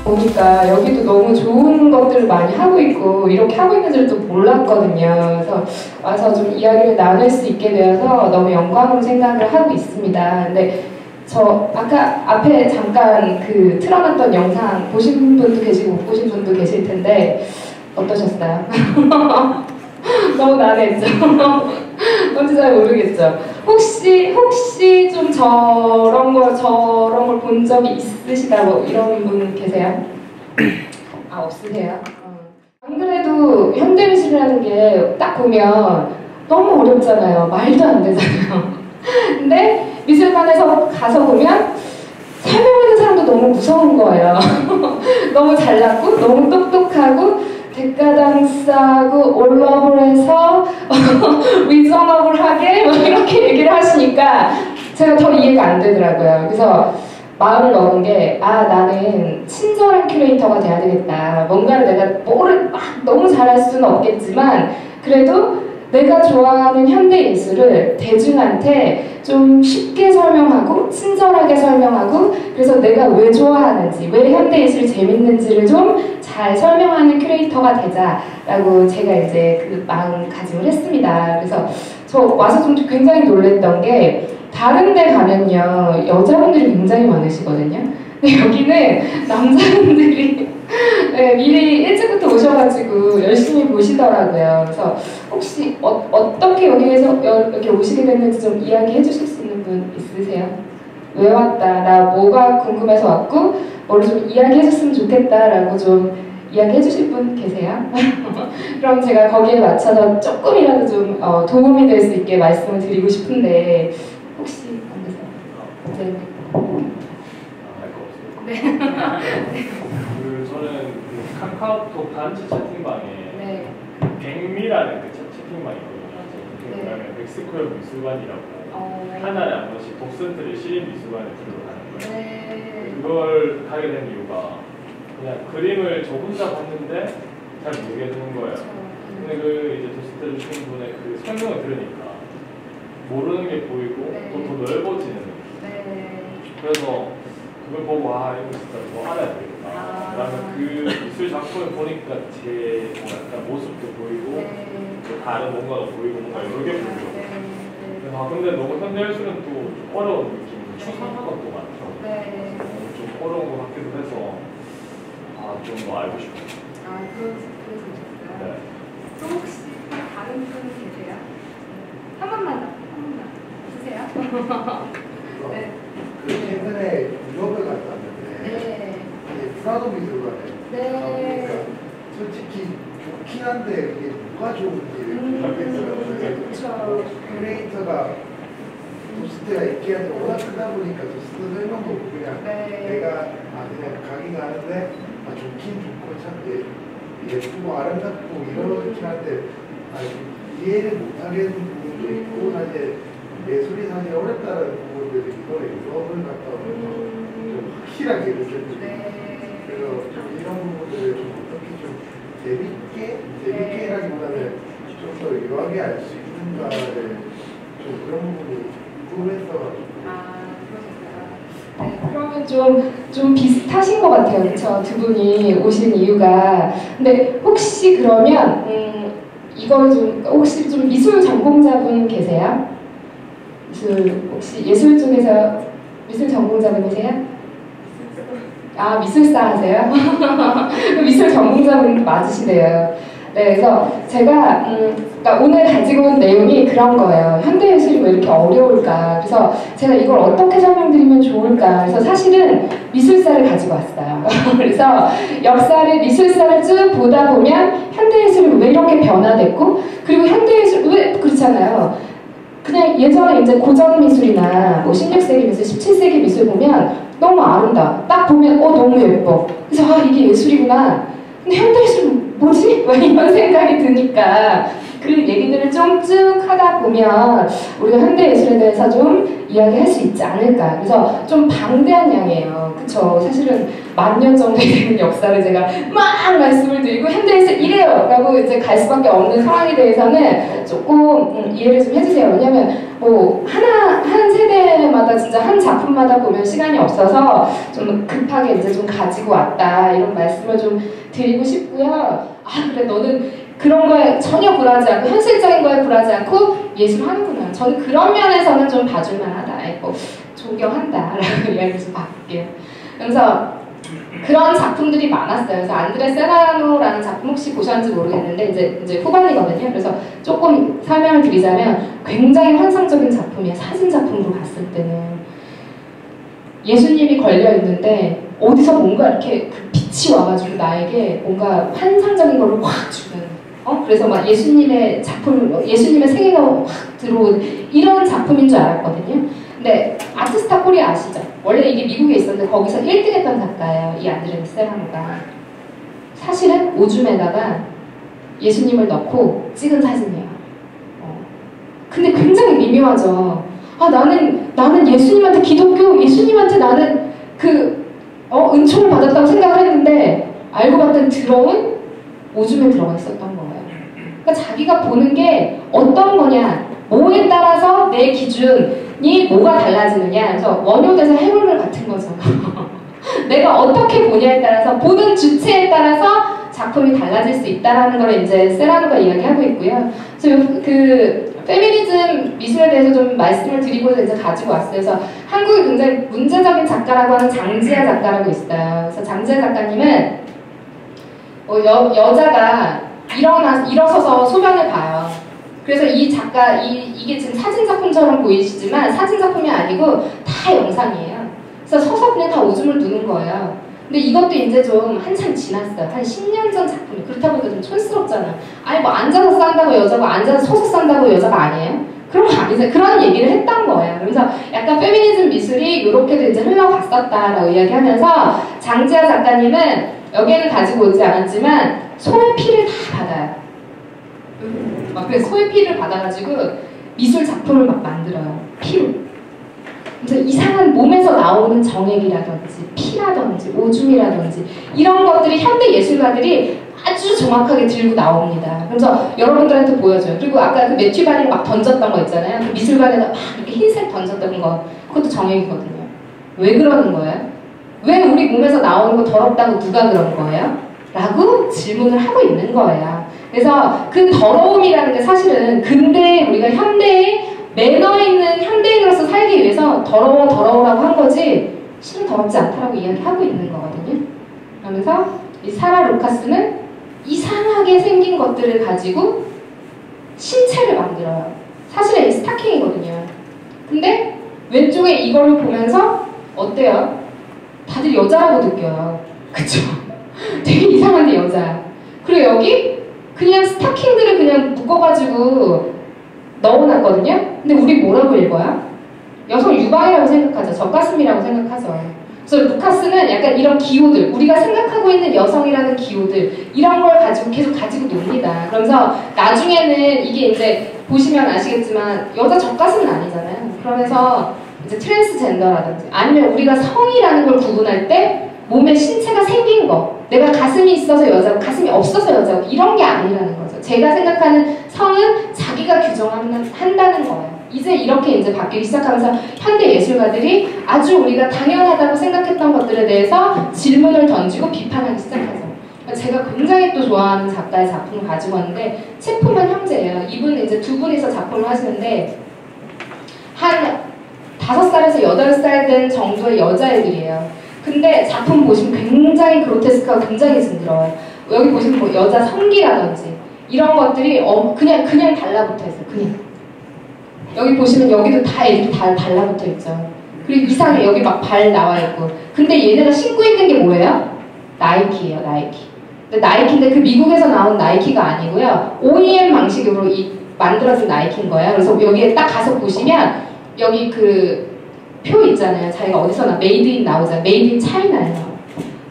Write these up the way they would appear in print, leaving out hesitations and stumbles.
보니까 여기도 너무 좋은 것들을 많이 하고 있고 이렇게 하고 있는 줄 또 몰랐거든요. 그래서 와서 좀 이야기를 나눌 수 있게 되어서 너무 영광으로 생각을 하고 있습니다. 근데 저 아까 앞에 잠깐 그 틀어놨던 영상 보신 분도 계시고 못 보신 분도 계실 텐데 어떠셨어요? 너무 난해했죠? 뭔지 잘 모르겠죠? 혹시 좀 저런 걸 본 적이 있으시다 뭐 이런 분 계세요? 아, 없으세요? 안 그래도 현대미술이라는 게 딱 보면 너무 어렵잖아요. 말도 안 되잖아요. 근데 미술관에서 가서 보면 설명하는 사람도 너무 무서운 거예요. 너무 잘났고 너무 똑똑하고 데카당스하고 올러블해서 리저너블하게 이렇게 얘기를 하시니까 제가 더 이해가 안 되더라고요. 그래서 마음을 먹은 게 나는 친절한 큐레이터가 돼야 되겠다. 뭔가를 내가 뭐를 막 너무 잘할 수는 없겠지만 그래도 내가 좋아하는 현대예술을 대중한테 좀 쉽게 설명하고 친절하게 설명하고 그래서 내가 왜 좋아하는지 왜 현대예술이 재밌는지를 좀 잘 설명하는 큐레이터가 되자라고 제가 이제 그 마음가짐을 했습니다. 그래서 저 와서 좀 굉장히 놀랬던 게 다른 데 가면요 여자분들이 굉장히 많으시거든요. 근데 여기는 남자분들이 네, 미리 일찍부터 오셔가지고 열심히 보시더라고요. 그래서 혹시 어떻게 여기에서 이렇게 오시게 됐는지 좀 이야기해 주실 수 있는 분 있으세요? 왜 왔다, 나 뭐가 궁금해서 왔고 뭐를 좀 이야기해 줬으면 좋겠다라고 좀 이야기해 주실 분 계세요? 그럼 제가 거기에 맞춰서 조금이라도 좀 도움이 될 수 있게 말씀을 드리고 싶은데 혹시 안 되세요? 네. 네. 저는 그 카카오톡 단체 채팅방에 네. 백미라는 그 채팅방이 있거든요. 그다음에 멕시코의 미술관이라고 한 달에 한 번씩 독서들을 시립 미술관에 들어가는 거예요. 네. 그걸 가게 된 이유가 그냥 그림을 저 혼자 봤는데 잘 모르겠는 거예요. 근데 그 이제 독서들 주신 분의 그 설명을 들으니까 모르는 게 보이고 또 더 넓어지는 느낌. 그래서 그걸 보고 이거 진짜 뭐 알아야 되겠다. 그다음에 그 미술 작품을 보니까 제 약간 모습도 보이고 또 다른 뭔가가 보이고 뭔가 여러 개 보이고. 그래서 근데 너무 현대예술은 또 좀 어려운 느낌, 추상화가 또 많더라고요. 좀 어려운 것 같기도 해서 좀 더 알고 싶어요. 그러셨어요? 네. 또 혹시 다른 분 계세요? 한 번만 주세요. 네. 최근에 유럽을 갔다 왔는데 프라도 미술관에 가보니까 솔직히 좋긴 한데 이게 뭐가 좋은지를 모르겠어요. 큐레이터가 도스트가 있게 하는데 워낙 크다 보니까 도스트 설명도 없고 그냥 내가 그냥 가긴 가는데 좋긴 좋고 참 예쁘고 아름답고 이렇긴 한데 이해를 못하겠는 부분도 있고 사실 예술이 사실 어렵다는 부분들이 이번에 유럽을 갔다 오면서 좀 확실하게 느꼈거든요. 그래서 이런 부분들을 좀 어떻게 좀 재밌게라기보다는 좀 더 유하게 알 수 있는가를 좀 그런 부분이 궁금했어가지고. 네, 그러면 좀 비슷하신 것 같아요. 그렇죠? 두 분이 오신 이유가. 근데 혹시 그러면 이거를 혹시 좀 미술 전공자분 계세요? 혹시 예술 쪽에서 미술 전공자분이세요? 미술사 하세요? 미술 전공자분 맞으시대요. 네, 그래서 제가 그러니까 오늘 가지고 온 내용이 그런 거예요. 현대예술이 왜 이렇게 어려울까? 그래서 제가 이걸 어떻게 설명드리면 좋을까? 그래서 사실은 미술사를 가지고 왔어요. 그래서 역사를, 미술사를 쭉 보다 보면 현대예술이 왜 이렇게 변화됐고, 그리고 현대예술 왜 그렇잖아요. 그냥 예전에 이제 고전 미술이나 뭐 16세기 미술, 17세기 미술 보면 너무 아름다워. 딱 보면 너무 예뻐. 그래서 이게 예술이구나. 근데 현대예술은 뭐지? 막 이런 생각이 드니까 그 얘기들을 좀 쭉 하다 보면 우리가 현대예술에 대해서 좀 이야기할 수 있지 않을까. 그래서 좀 방대한 양이에요. 그쵸? 사실은 1000년 정도 되는 역사를 제가 막 말씀을 드리고 현대예술 이래요! 라고 이제 갈 수밖에 없는 상황에 대해서는 조금 이해를 좀 해주세요. 왜냐면 뭐 한 세대마다 진짜 한 작품마다 보면 시간이 없어서 좀 급하게 이제 좀 가지고 왔다 이런 말씀을 좀 드리고 싶고요. 그래 너는 그런 거에 전혀 굴하지 않고 현실적인 거에 굴하지 않고 예술 하는구나. 저는 그런 면에서는 좀 봐줄만하다. 존경한다 라고 이야기를 좀 바꿀게요. 그래서 그런 작품들이 많았어요. 그래서 안드레 세라노라는 작품 혹시 보셨는지 모르겠는데 이제 후반이거든요. 그래서 조금 설명을 드리자면 굉장히 환상적인 작품이에요. 사진 작품으로 봤을 때는 예수님이 걸려 있는데 어디서 뭔가 이렇게 그 빛이 와가지고 나에게 뭔가 환상적인 걸 확 주는. 그래서 막 예수님의 작품, 예수님의 세계가 확 들어온 이런 작품인 줄 알았거든요. 근데 아트스타 코리아 아시죠? 원래 이게 미국에 있었는데 거기서 1등 했던 작가예요. 이 안드레 세라노가. 사실은 오줌에다가 예수님을 넣고 찍은 사진이에요. 근데 굉장히 미묘하죠. 나는 예수님한테 기독교, 예수님한테 나는 은총을 받았다고 생각을 했는데 알고 봤더니 들어온 오줌에 들어가 있었던 거예요. 그러니까 자기가 보는 게 어떤 거냐, 뭐에 따라서 내 기준이 뭐가 달라지느냐. 그래서 원효대사 해물물 같은 거죠. 내가 어떻게 보냐에 따라서, 보는 주체에 따라서 작품이 달라질 수 있다는 걸 이제 세라노가 이야기하고 있고요. 그래서 그 페미니즘 미술에 대해서 좀 말씀을 드리고 이제 가지고 왔어요. 그래서 한국에 굉장히 문제적인 작가라고 하는 장지아 작가라고 있어요. 그래서 장지아 작가님은 여자가 일어서서 소변을 봐요. 그래서 이 작가, 이게 지금 사진작품처럼 보이시지만 사진작품이 아니고 다 영상이에요. 그래서 서서 그냥 다 오줌을 누는 거예요. 근데 이것도 이제 좀 한참 지났어요. 한 10년 전 작품이. 그렇다 보니까 좀 촌스럽잖아. 뭐 앉아서 산다고 여자고 앉아서 서서 산다고 여자가 아니에요? 그런 거 아니죠. 그런 얘기를 했던 거예요. 그래서 약간 페미니즘 미술이 이렇게도 이제 흘러갔었다라고 이야기하면서 장지아 작가님은 여기에는 가지고 오지 않았지만 소의 피를 다 받아요. 그래서 소의 피를 받아가지고 미술 작품을 막 만들어요. 피로. 그래서 이상한 몸에서 나오는 정액이라든지 피라든지 오줌이라든지 이런 것들이 현대 예술가들이 아주 정확하게 들고 나옵니다. 그래서 여러분들한테 보여줘요. 그리고 아까 그 매튜 바닝 막 던졌던 거 있잖아요. 그 미술관에다 막 이렇게 흰색 던졌던 거, 그것도 정액이거든요. 왜 그러는 거예요? 왜 우리 몸에서 나오는 거 더럽다고 누가 그런 거예요? 라고 질문을 하고 있는 거예요. 그래서 그 더러움이라는 게 사실은 근대 우리가 현대에 매너 있는 현대인으로서 살기 위해서 더러워라고 한 거지 실은 더럽지 않다라고 이야기하고 있는 거거든요. 그러면서 이 사라 루카스는 이상하게 생긴 것들을 가지고 신체를 만들어요. 사실은 이 스타킹이거든요. 근데 왼쪽에 이걸로 보면서 어때요? 다들 여자라고 느껴요. 그쵸? 되게 이상한데 여자. 그리고 여기 그냥 스타킹들을 그냥 묶어가지고 넣어놨거든요. 근데 우리 뭐라고 읽어요? 여성 유방이라고 생각하죠. 젖가슴이라고 생각하죠. 그래서 루카스는 약간 이런 기호들, 우리가 생각하고 있는 여성이라는 기호들, 이런 걸 가지고 계속 가지고 놉니다. 그러면서 나중에는 이게 이제 보시면 아시겠지만 여자 젖가슴은 아니잖아요. 그러면서 이제 트랜스젠더라든지 아니면 우리가 성이라는 걸 구분할 때 몸에 신체가 생긴 거, 내가 가슴이 있어서 여자고 가슴이 없어서 여자고 이런 게 아니라는 거죠. 제가 생각하는 성은 자기가 규정한다는 거예요. 이제 이렇게 이제 바뀌기 시작하면서 현대 예술가들이 아주 우리가 당연하다고 생각했던 것들에 대해서 질문을 던지고 비판하기 시작하죠. 제가 굉장히 또 좋아하는 작가의 작품을 가지고 왔는데 체프만 형제예요. 이분 이제 두 분이서 작품을 하시는데 한 5살에서 8살 된 정도의 여자애들이에요. 근데 작품 보시면 굉장히 그로테스크하고 굉장히 징그러워요. 여기 보시면 뭐 여자 성기라든지 이런 것들이 그냥 달라붙어 있어요. 그냥 여기 보시면 여기도 다 애들이 다 달라붙어 있죠. 그리고 이상해. 여기 막 발 나와 있고. 근데 얘네가 신고 있는 게 뭐예요? 나이키예요. 나이키. 근데 나이키인데 그 미국에서 나온 나이키가 아니고요. OEM 방식으로 만들어진 나이키인 거예요. 그래서 여기에 딱 가서 보시면 여기 그 표 있잖아요. 자기가 어디서나 메이드 인 나오잖아요. 메이드 인 차이나예요.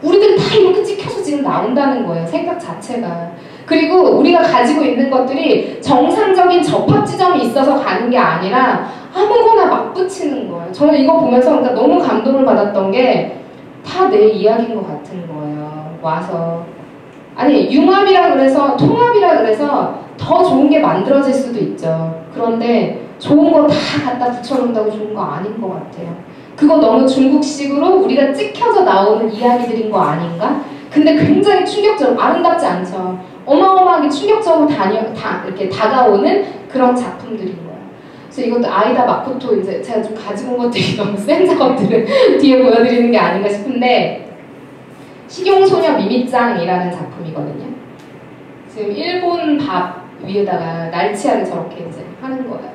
우리들은 다 이렇게 찍혀서 지금 나온다는 거예요. 생각 자체가. 그리고 우리가 가지고 있는 것들이 정상적인 접합 지점이 있어서 가는 게 아니라 아무거나 막 붙이는 거예요. 저는 이거 보면서 그러니까 너무 감동을 받았던 게 다 내 이야기인 것 같은 거예요. 와서. 아니 융합이라 그래서 통합이라 그래서 더 좋은 게 만들어질 수도 있죠. 그런데 좋은 거 다 갖다 붙여놓는다고 좋은 거 아닌 것 같아요. 그거 너무 중국식으로 우리가 찍혀서 나오는 이야기들인 거 아닌가? 근데 굉장히 충격적으로 아름답지 않죠. 어마어마하게 충격적으로 이렇게 다가오는 그런 작품들인 거예요. 그래서 이것도 아이다 마코토 이제 제가 좀 가지고 온 것들이 너무 센 작업들을 뒤에 보여드리는 게 아닌가 싶은데 식용소녀 미미짱이라는 작품이거든요. 지금 일본 밥 위에다가 날치알을 저렇게 이제 하는 거예요.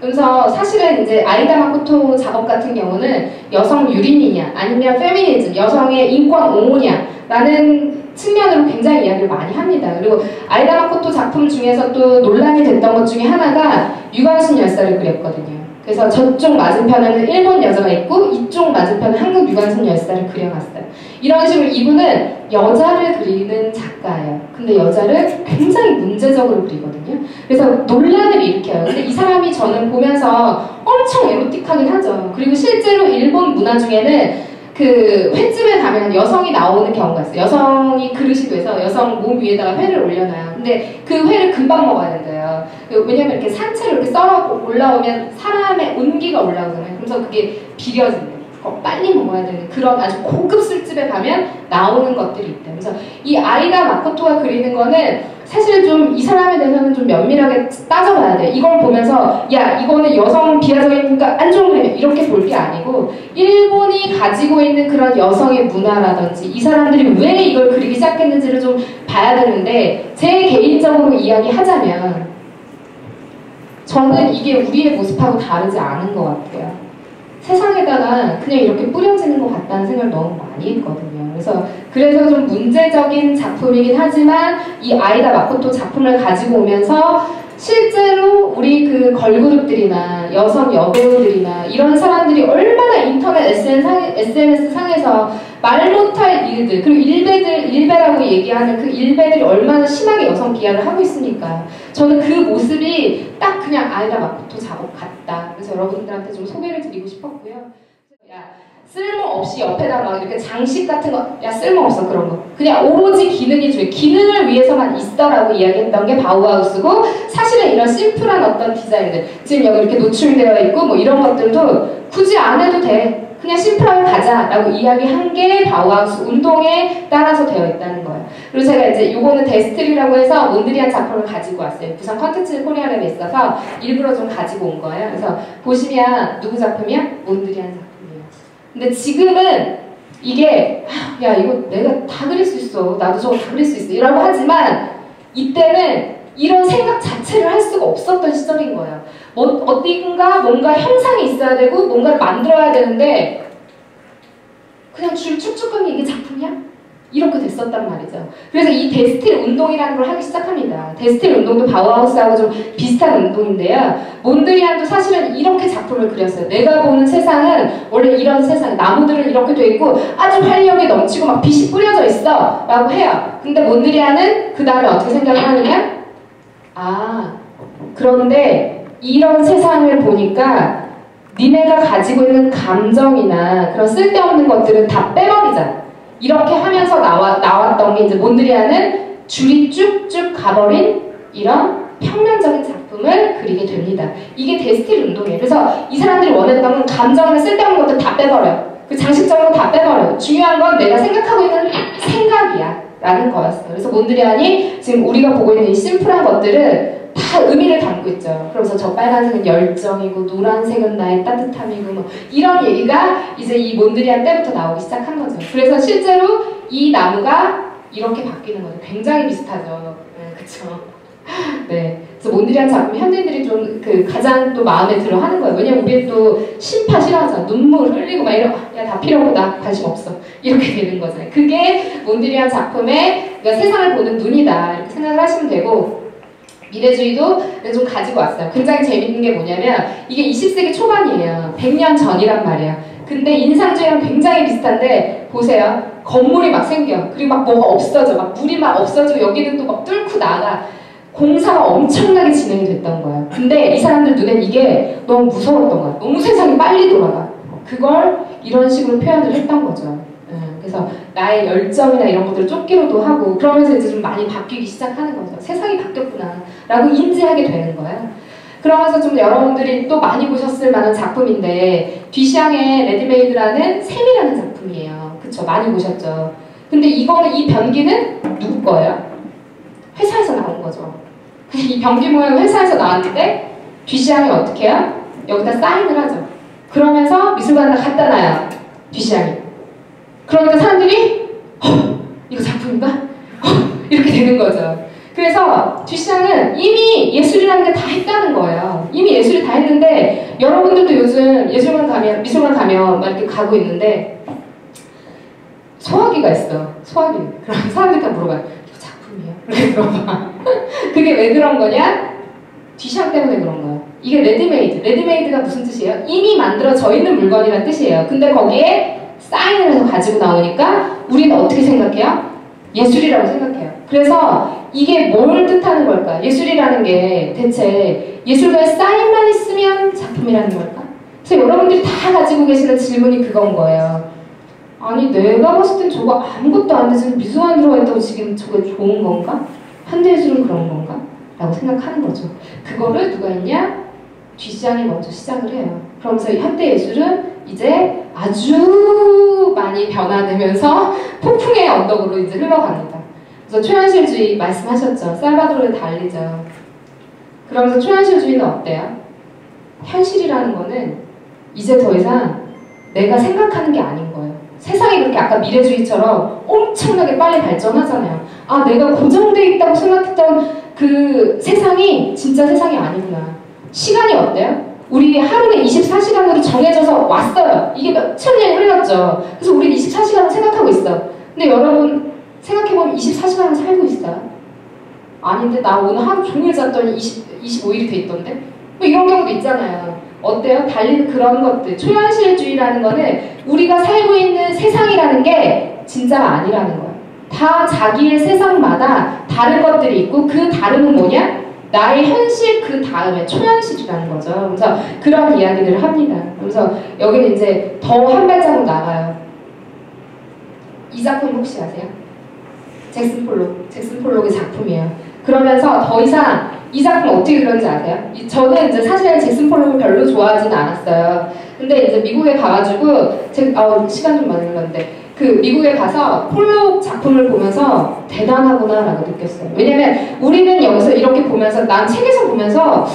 그래서 사실은 이제 아이다 마코토 작업 같은 경우는 여성 유린이냐 아니면 페미니즘, 여성의 인권 옹호냐라는 측면으로 굉장히 이야기를 많이 합니다. 그리고 아이다 마코토 작품 중에서 또 논란이 됐던 것 중에 하나가 유관순 열사를 그렸거든요. 그래서 저쪽 맞은편에는 일본 여자가 있고 이쪽 맞은편은 한국 유관순 열사를 그려놨어요. 이런 식으로 이분은 여자를 그리는 작가예요. 근데 여자를 굉장히 문제적으로 그리거든요. 그래서 논란을 일으켜요. 근데 이 사람이 저는 보면서 엄청 에로틱하긴 하죠. 그리고 실제로 일본 문화 중에는 그 횟집에 가면 여성이 나오는 경우가 있어요. 여성이 그릇이 돼서 여성 몸 위에다가 회를 올려놔요. 근데 그 회를 금방 먹어야 된대요. 왜냐면 이렇게 산채로 이렇게 썰어 올라오면 사람의 온기가 올라오잖아요. 그래서 그게 비려진대요. 빨리 먹어야 되는 그런 아주 고급 술집에 가면 나오는 것들이 있대요. 그래서 이 아이다 마코토가 그리는 거는 사실 좀 이 사람에 대해서는 좀 면밀하게 따져봐야 돼. 이걸 보면서 야 이거는 여성 비하적이니까 안 좋은 그림이야 이렇게 볼 게 아니고 일본이 가지고 있는 그런 여성의 문화라든지 이 사람들이 왜 이걸 그리기 시작했는지를 좀 봐야 되는데 제 개인적으로 이야기하자면 저는 이게 우리의 모습하고 다르지 않은 것 같아요. 세상에다가 그냥 이렇게 뿌려지는 것 같다는 생각을 너무 많이 했거든요. 그래서 좀 문제적인 작품이긴 하지만 이 아이다 마코토 작품을 가지고 오면서 실제로 우리 그 걸그룹들이나 여성 여배우들이나 이런 사람들이 얼마나 인터넷 SNS 상에서 말 못할 일들 그리고 일배라고 얘기하는 그 일배들이 얼마나 심하게 여성 비하를 하고 있으니까 저는 그 모습이 딱 그냥 아이다 마코토 작업 같다. 그래서 여러분들한테 좀 소개를 드리고 싶었고요. 야, 쓸모없이 옆에다 막 이렇게 장식 같은 거, 야 쓸모없어 그런 거. 그냥 오로지 기능이 중요해. 기능을 위해서만 있어라고 이야기했던 게 바우하우스고 사실은 이런 심플한 어떤 디자인들 지금 여기 이렇게 노출되어 있고 뭐 이런 것들도 굳이 안 해도 돼. 그냥 심플하게 가자라고 이야기한 게 바우하우스 운동에 따라서 되어 있다는 거예요. 그리고 제가 이제 요거는 데스트리라고 해서 몬드리안 작품을 가지고 왔어요. 부산 컨텐츠 코리아랩에 있어서 일부러 좀 가지고 온 거예요. 그래서 보시면 누구 작품이야? 몬드리안 작품. 근데 지금은 이게 야 이거 내가 다 그릴 수 있어 나도 저거 다 그릴 수 있어 이라고 하지만 이때는 이런 생각 자체를 할 수가 없었던 시절인 거예요. 어딘가 뭔가 형상이 있어야 되고 뭔가를 만들어야 되는데 그냥 줄 쭉쭉 간 게 이게 작품이야? 이렇게 됐었단 말이죠. 그래서 이 데스틸 운동이라는 걸 하기 시작합니다. 데스틸 운동도 바우하우스하고 좀 비슷한 운동인데요. 몬드리안도 사실은 이렇게 작품을 그렸어요. 내가 보는 세상은 원래 이런 세상, 나무들은 이렇게 돼 있고 아주 활력이 넘치고 막 빛이 뿌려져 있어 라고 해요. 근데 몬드리안은 그 다음에 어떻게 생각을 하느냐? 아, 그런데 이런 세상을 보니까 니네가 가지고 있는 감정이나 그런 쓸데없는 것들은 다 빼버리자. 이렇게 하면서 나왔던 게 이제 몬드리안은 줄이 쭉쭉 가버린 이런 평면적인 작품을 그리게 됩니다. 이게 데스틸 운동이에요. 그래서 이 사람들이 원했던 건 감정이나 쓸데없는 것들 다 빼버려요. 그 장식적으로 다 빼버려요. 중요한 건 내가 생각하고 있는 생각이야 라는 거였어요. 그래서 몬드리안이 지금 우리가 보고 있는 이 심플한 것들을 다 의미를 담고 있죠. 그래서 저 빨간색은 열정이고 노란색은 나의 따뜻함이고 뭐 이런 얘기가 이제 이 몬드리안 때부터 나오기 시작한 거죠. 그래서 실제로 이 나무가 이렇게 바뀌는 거죠. 굉장히 비슷하죠. 네, 그쵸. 네. 그래서 몬드리안 작품 현대인들이 좀 그 가장 또 마음에 들어 하는 거예요. 왜냐면 우리는 또 심파 싫어하잖아. 눈물 흘리고 막 이러, 야, 다 필요 없고 나 관심 없어. 이렇게 되는 거잖아요. 그게 몬드리안 작품의 그러니까 세상을 보는 눈이다. 이렇게 생각을 하시면 되고, 미래주의도 좀 가지고 왔어요. 굉장히 재밌는 게 뭐냐면, 이게 20세기 초반이에요. 100년 전이란 말이에요. 근데 인상주의랑 굉장히 비슷한데, 보세요. 건물이 막 생겨. 그리고 막 뭐가 없어져. 막 물이 막 없어지고, 여기는 또 막 뚫고 나가. 공사가 엄청나게 진행이 됐던 거예요. 근데 이 사람들 눈엔 이게 너무 무서웠던 거야. 너무 세상이 빨리 돌아가. 그걸 이런 식으로 표현을 했던 거죠. 그래서 나의 열정이나 이런 것들을 쫓기로도 하고, 그러면서 이제 좀 많이 바뀌기 시작하는 거죠. 세상이 바뀌었구나 라고 인지하게 되는 거예요. 그러면서 좀 여러분들이 또 많이 보셨을 만한 작품인데, 뒤샹의 레디메이드라는 샘이라는 작품이에요. 그쵸? 많이 보셨죠? 근데 이거는, 이 변기는 누구 거예요? 회사에서 나온 거죠. 이 변기 모양 회사에서 나왔는데 뒤시앙이 어떻게 해요? 여기다 사인을 하죠. 그러면서 미술관에다 갖다 놔요. 뒤시앙이. 그러니까 사람들이 이거 작품인가? 이렇게 되는 거죠. 그래서 뒤시앙은 이미 예술이라는 게 다 했다는 거예요. 이미 예술이 다 했는데, 여러분들도 요즘 예술관 가면, 미술관 가면 막 이렇게 가고 있는데 소화기가 있어. 소화기. 그럼 사람들이 다 물어봐요. 그게 왜 그런 거냐? 뒤샹 때문에 그런 거야. 이게 레디메이드. 레디메이드가 무슨 뜻이에요? 이미 만들어져 있는 물건이라는 뜻이에요. 근데 거기에 사인을 해서 가지고 나오니까 우리는 어떻게 생각해요? 예술이라고 생각해요. 그래서 이게 뭘 뜻하는 걸까? 예술이라는 게 대체 예술가의 사인만 있으면 작품이라는 걸까? 그래서 여러분들이 다 가지고 계시는 질문이 그건 거예요. 아니, 내가 봤을 땐 저거 아무것도 안 되지, 미술관 들어가 있다고 지금 저게 좋은 건가? 현대예술은 그런 건가? 라고 생각하는 거죠. 그거를 누가 했냐? 뒤시장이 먼저 시작을 해요. 그러면서 현대예술은 이제 아주 많이 변화되면서 폭풍의 언덕으로 이제 흘러갑니다. 그래서 초현실주의 말씀하셨죠. 살바도르 달리죠. 그러면서 초현실주의는 어때요? 현실이라는 거는 이제 더 이상 내가 생각하는 게 아닌 거예요. 세상이 그렇게 아까 미래주의처럼 엄청나게 빨리 발전하잖아요. 아, 내가 고정돼 있다고 생각했던 그 세상이 진짜 세상이 아니구나. 시간이 어때요? 우리 하루는 24시간으로 정해져서 왔어요. 이게 몇천 년이 흘렀죠. 그래서 우리는 24시간을 생각하고 있어. 근데 여러분 생각해보면 24시간을 살고 있어요? 아닌데 나 오늘 하루 종일 잤더니 25일이 돼 있던데? 뭐 이런 경우도 있잖아요. 어때요? 달리는 그런 것들. 초현실주의라는 거는 우리가 살고 있는 세상이라는 게 진짜가 아니라는 거예요. 다 자기의 세상마다 다른 것들이 있고, 그 다름은 뭐냐? 나의 현실 그 다음에 초현실이라는 거죠. 그래서 그런 이야기들을 합니다. 그래서 여기는 이제 더 한 발자국 나가요. 이 작품 혹시 아세요? 잭슨 폴록. 잭슨 폴록의 작품이에요. 그러면서 더 이상 이 작품 어떻게 그런지 아세요? 저는 이제 사실 잭슨 폴록을 별로 좋아하지는 않았어요. 근데 이제 미국에 가가지고 시간 좀 많이 흘렀는데 그 미국에 가서 폴록 작품을 보면서 대단하구나 라고 느꼈어요. 왜냐면 우리는 여기서 이렇게 보면서, 난 책에서 보면서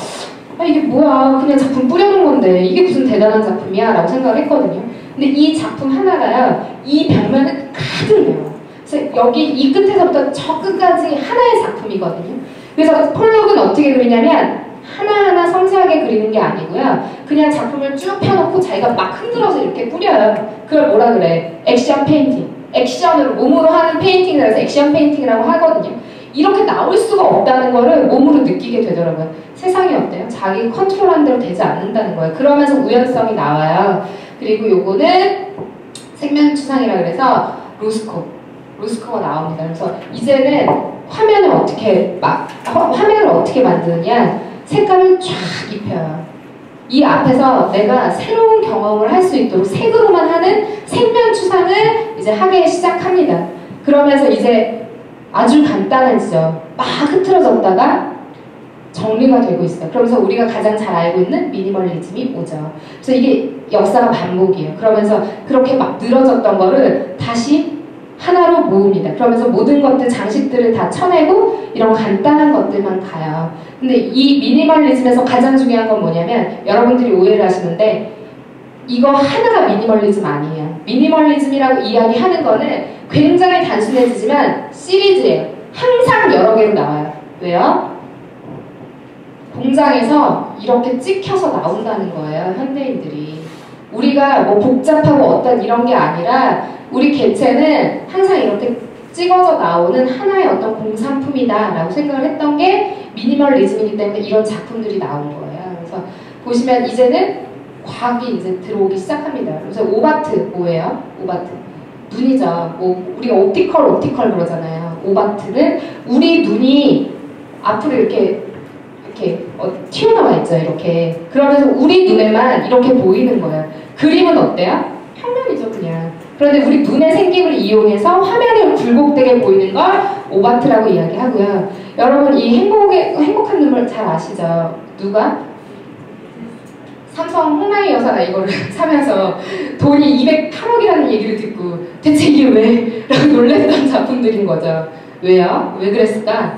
이게 뭐야, 그냥 작품 뿌려놓은 건데 이게 무슨 대단한 작품이야 라고 생각을 했거든요. 근데 이 작품 하나가요, 이 벽면을 가득 내요. 그래서 여기 이 끝에서부터 저 끝까지 하나의 작품이거든요. 그래서 폴록은 어떻게 그리냐면 하나하나 섬세하게 그리는 게 아니고요. 그냥 작품을 쭉 펴놓고 자기가 막 흔들어서 이렇게 뿌려요. 그걸 뭐라 그래? 액션 페인팅. 액션으로, 몸으로 하는 페인팅을 해서 액션 페인팅이라고 하거든요. 이렇게 나올 수가 없다는 거를 몸으로 느끼게 되더라고요. 세상이 어때요? 자기 컨트롤한 대로 되지 않는다는 거예요. 그러면서 우연성이 나와요. 그리고 요거는 생명추상이라 그래서 로스코가 나옵니다. 그래서 이제는 화면을 어떻게 만드느냐? 색깔을 쫙 입혀요. 이 앞에서 내가 새로운 경험을 할 수 있도록 색으로만 하는 생명추상을 이제 하기 시작합니다. 그러면서 이제 아주 간단해지죠. 막 흐트러졌다가 정리가 되고 있어요. 그러면서 우리가 가장 잘 알고 있는 미니멀리즘이 오죠. 그래서 이게 역사가 반복이에요. 그러면서 그렇게 막 늘어졌던 거를 다시 하나로 모읍니다. 그러면서 모든 것들, 장식들을 다 쳐내고 이런 간단한 것들만 가요. 근데 이 미니멀리즘에서 가장 중요한 건 뭐냐면, 여러분들이 오해를 하시는데 이거 하나가 미니멀리즘 아니에요. 미니멀리즘이라고 이야기하는 거는 굉장히 단순해지지만 시리즈예요. 항상 여러 개로 나와요. 왜요? 공장에서 이렇게 찍혀서 나온다는 거예요. 현대인들이. 우리가 뭐 복잡하고 어떤 이런 게 아니라 우리 개체는 항상 이렇게 찍어서 나오는 하나의 어떤 공산품이다 라고 생각을 했던 게 미니멀리즘이기 때문에 이런 작품들이 나온 거예요. 그래서 보시면 이제는 과학이 이제 들어오기 시작합니다. 그래서 오바트 뭐예요? 오바트 눈이죠. 뭐 우리가 옵티컬 그러잖아요. 오바트는 우리 눈이 앞으로 이렇게 튀어나와 있죠. 이렇게. 그러면서 우리 눈에만 이렇게 보이는 거예요. 그림은 어때요? 평면이죠, 그냥. 그런데 우리 눈의 생김을 이용해서 화면을 굴곡되게 보이는 걸 오바트라고 이야기하고요. 여러분 이 행복한 눈물 잘 아시죠? 누가? 삼성 홍라희 여사가 이거를 사면서 돈이 208억이라는 얘기를 듣고 대체 이게 왜? 라고 놀랬던 작품들인 거죠. 왜요? 왜 그랬을까?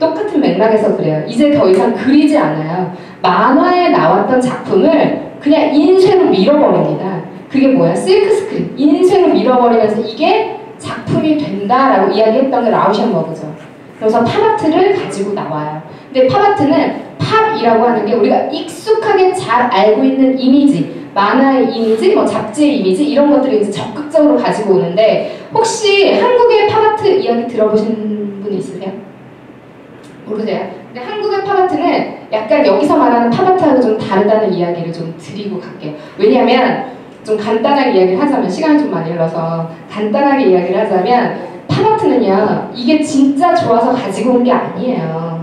똑같은 맥락에서 그래요. 이제 더 이상 그리지 않아요. 만화에 나왔던 작품을 그냥 인쇄로 밀어버립니다. 그게 뭐야? 실크 스크린. 인쇄로 밀어버리면서 이게 작품이 된다라고 이야기했던 게 라우션버그죠. 그래서 팝아트를 가지고 나와요. 근데 팝아트는 팝이라고 하는 게 우리가 익숙하게 잘 알고 있는 이미지, 만화의 이미지, 뭐 잡지의 이미지 이런 것들을 이제 적극적으로 가지고 오는데 혹시 한국의 팝아트 이야기 들어보신 분 있으세요? 모르세요? 근데 한국의 팝아트는 약간 여기서 말하는 팝아트하고 좀 다르다는 이야기를 좀 드리고 갈게요. 왜냐하면 좀 간단하게 이야기를 하자면 시간이 좀 많이 흘러서 간단하게 이야기를 하자면 팝아트는요 이게 진짜 좋아서 가지고 온 게 아니에요.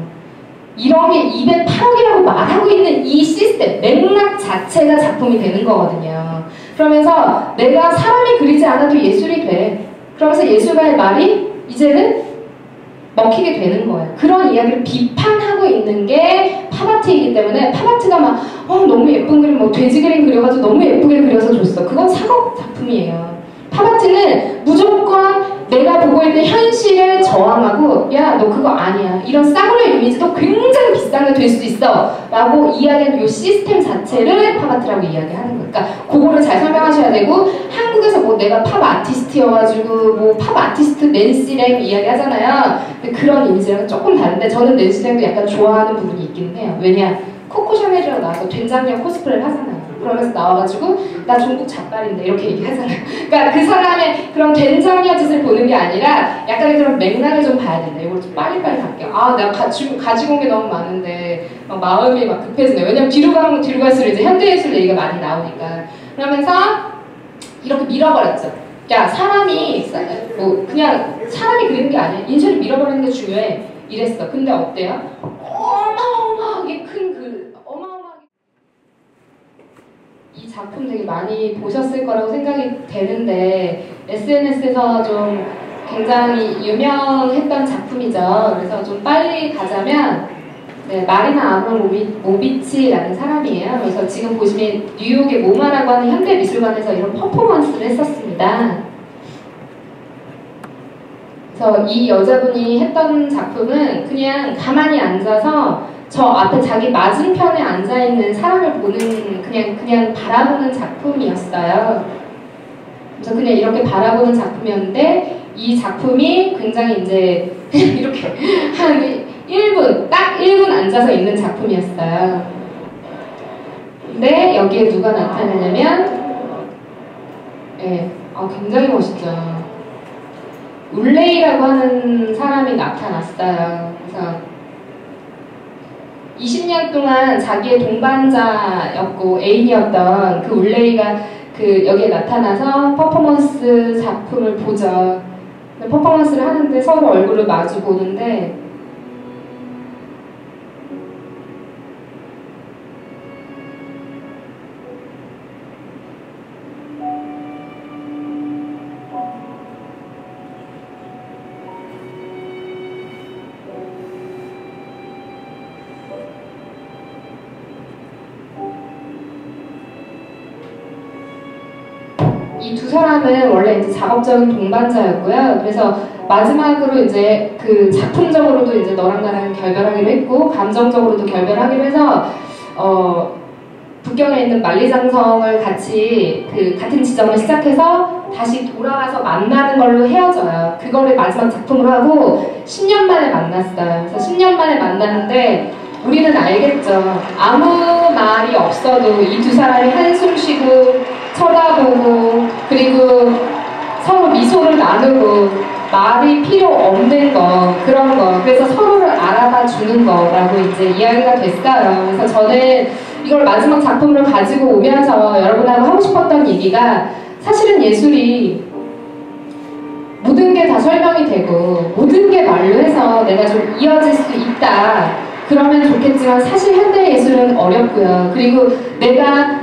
이런 게 208억이라고 말하고 있는 이 시스템, 맥락 자체가 작품이 되는 거거든요. 그러면서 내가 사람이 그리지 않아도 예술이 돼. 그러면서 예술가의 말이 이제는 먹히게 되는 거예요. 그런 이야기를 비판하고 있는 게 팝아트이기 때문에 팝아트가 막 너무 예쁜 그림, 뭐 돼지 그림 그려가지고 너무 예쁘게 그려서 줬어. 그건 사고 작품이에요. 팝아트는 무조건 내가 보고 있는 현실에 저항하고 야 너 그거 아니야 이런 싸구려 이미지도 굉장히 비싼 게 될 수 있어 라고 이야기하는 이 시스템 자체를 팝아트라고 이야기하는 거예요. 그러니까 그거를 잘 설명하셔야 되고 한국에서 뭐 내가 팝 아티스트여가지고 뭐 팝 아티스트 낸시랭 이야기 하잖아요. 근데 그런 이미지랑은 조금 다른데 저는 낸시랭도 약간 좋아하는 부분이 있긴 해요. 왜냐 코코 샤넬이라고 나와서 된장녀 코스프레를 하잖아요. 그러면서 나와가지고 나 중국 작가인데 이렇게 얘기하잖아요. 그러니까 그 사람의 그런 된장녀 짓을 보는 게 아니라 약간의 그런 맥락을 좀 봐야 된다. 이걸 좀 빨리빨리 갈게요. 아 내가 가지고 온 게 너무 많은데 막 마음이 막 급해지네. 왜냐면 뒤로 갈수록 이제 현대예술 얘기가 많이 나오니까. 그러면서 이렇게 밀어버렸죠. 야 사람이 뭐 그냥 사람이 그리는 게 아니야. 인쇄를 밀어버리는 게 중요해. 이랬어. 근데 어때요? 어마어마하게 큰 이 작품 되게 많이 보셨을 거라고 생각이 되는데 SNS에서 좀 굉장히 유명했던 작품이죠. 그래서 좀 빨리 가자면 마리나 아브라모비치라는 사람이에요. 그래서 지금 보시면 뉴욕의 모마라고 하는 현대미술관에서 이런 퍼포먼스를 했었습니다. 그래서 이 여자분이 했던 작품은 그냥 가만히 앉아서 저 앞에 자기 맞은편에 앉아있는 사람을 보는 그냥 바라보는 작품이었어요. 그래서 그냥 이렇게 바라보는 작품이었는데 이 작품이 굉장히 이제 이렇게 한 1분, 딱 1분 앉아서 있는 작품이었어요. 근데 여기에 누가 나타나냐면 굉장히 멋있죠. 울레이라고 하는 사람이 나타났어요. 그래서 20년 동안 자기의 동반자였고 애인이었던 그 울레이가 여기에 나타나서 퍼포먼스 작품을 보죠. 퍼포먼스를 하는데 서로 얼굴을 마주 보는데 이 두 사람은 원래 이제 작업적인 동반자였고요. 그래서 마지막으로 이제 그 작품적으로도 이제 너랑 나랑 결별하기로 했고 감정적으로도 결별하기로 해서 북경에 있는 만리장성을 같이 같은 지점을 시작해서 다시 돌아와서 만나는 걸로 헤어져요. 그거를 마지막 작품으로 하고 10년 만에 만났어요. 그래서 10년 만에 만났는데 우리는 알겠죠. 아무 말이 없어도 이 두 사람이 한숨 쉬고 쳐다보고 그리고 서로 미소를 나누고 말이 필요 없는 거 그런 거 그래서 서로를 알아봐 주는 거라고 이제 이야기가 됐어요. 그래서 저는 이걸 마지막 작품으로 가지고 오면서 여러분하고 하고 싶었던 얘기가 사실은 예술이 모든 게 다 설명이 되고 모든 게 말로 해서 내가 좀 이어질 수 있다 그러면 좋겠지만 사실 현대 예술은 어렵고요. 그리고 내가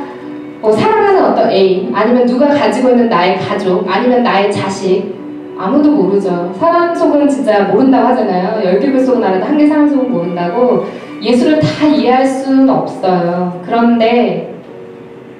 사랑하는 어떤 애인 아니면 누가 가지고 있는 나의 가족 아니면 나의 자식 아무도 모르죠. 사람 속은 진짜 모른다고 하잖아요. 10개글 속은 알아도 한 개 사람 속은 모른다고. 예술을 다 이해할 수는 없어요. 그런데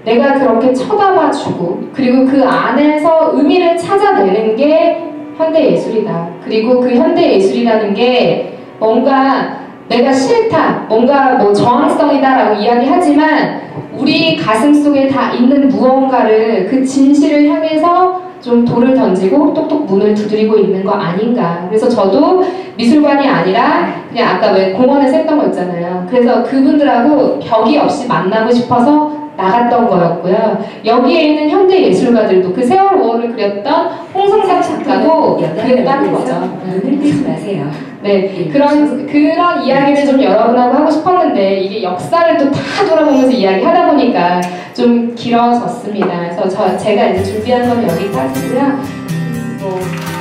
내가 그렇게 쳐다봐주고 그리고 그 안에서 의미를 찾아내는 게 현대 예술이다. 그리고 그 현대 예술이라는 게 뭔가 내가 싫다, 뭔가 뭐 저항성이다라고 이야기하지만 우리 가슴 속에 다 있는 무언가를 그 진실을 향해서 좀 돌을 던지고 똑똑 문을 두드리고 있는 거 아닌가. 그래서 저도 미술관이 아니라 그냥 아까 왜 공원에서 했던 거 있잖아요. 그래서 그분들하고 벽이 없이 만나고 싶어서 나갔던 거였고요. 여기에 있는 현대 예술가들도 그 세월 5월을 그렸던 홍성삼 작가도 그랬다는 거죠. 눈을 뜨지 마세요. 네, 그런 이야기를 좀 여러분하고 하고 싶었는데 이게 역사를 또 다 돌아보면서 이야기하다 보니까 좀 길어졌습니다. 그래서 제가 이제 준비한 건 여기까지고요.